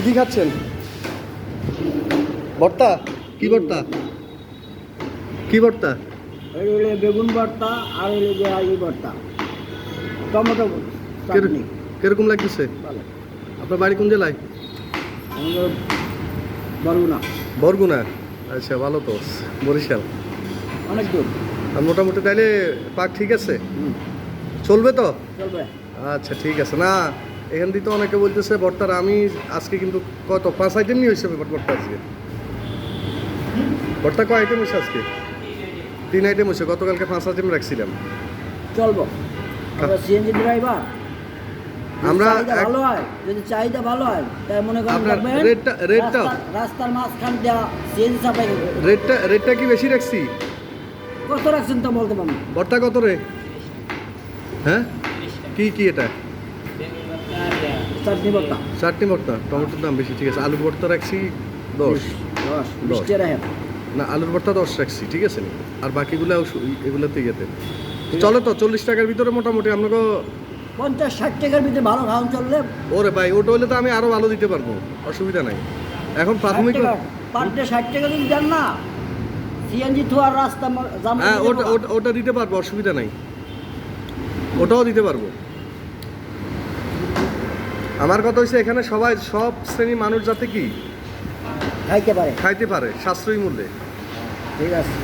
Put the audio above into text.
কি খাচ্ছেন? ভর্তা? কি ভর্তা? কি ভর্তা? এই হলো বেগুন ভর্তা আর হলো যে এই ভর্তা টমেটো চাটনি। কিরকম লাগতেছে? ভালো। আপনার বাড়ি কোন জেলায়? আমাদের বরগুনা। বরগুনা। আচ্ছা, ভালো তো। বরিশাল অনেক দূর। আর মোটামুটি তাইলে পাক ঠিক আছে, হুম, চলবে তো? চলবে। আচ্ছা ঠিক আছে। না এখান দিয়ে তো অনেকে বলতেছে ভর্তার, আমি আজকে কিন্তু কত 5 আইটেম নিয়ে হয়েছে ভর্তা আজকে। ভর্তা কয় আইটেম হয়েছে আজকে? 3 আইটেম হয়েছে, গতকালকে 5 আইটেম রাখছিলাম। চলবো। আমরা সিএনজি ড্রাইভার, আমরা ভালো হয়, যদি চাহিদা ভালো হয় তাই মনে করেন আপনার রাখবেন। রেটটা রাস্তার মাঝখান দেওয়া সিএনজি চাপাই দেবে। রেটটা কি বেশি রাখছি? কত রাখছেন তো বলতে পারবেন। ভর্তা কত রে? হ্যাঁ, কি কি এটা? চাটনি ভর্তা চাটনি ভর্তা, টমেটোর দাম বেশি, ঠিক আছে। আলুর ভর্তা রাখছি 10। 20 টাকা। না, আলুর ভর্তা 10 রাখছি, ঠিক আছে। আর বাকিগুলো এগুলোতে ইয়েতে চলো তো 40 টাকার ভিতরে মোটামুটি আপনাকে 50-60 টাকার ভিতরে ভালো খাওয়ান চললে। ওরে ভাই, ওটা হলে তো আমি আরো ভালো দিতে পারবো, অসুবিধা নাই। এখন প্রাথমিক পার ডে 60 টাকা যদি দেন না, সিএনজি থোয়ার রাস্তা জাম। হ্যাঁ, ওটা দিতে পারবো, অসুবিধা নাই, ওটাও দিতে পারবো। আমার কথা হচ্ছে এখানে সবাই, সব শ্রেণীর মানুষ যাতে কি খাইতে পারে। খাইতে পারে সাশ্রয়ী মূল্যে। ঠিক আছে।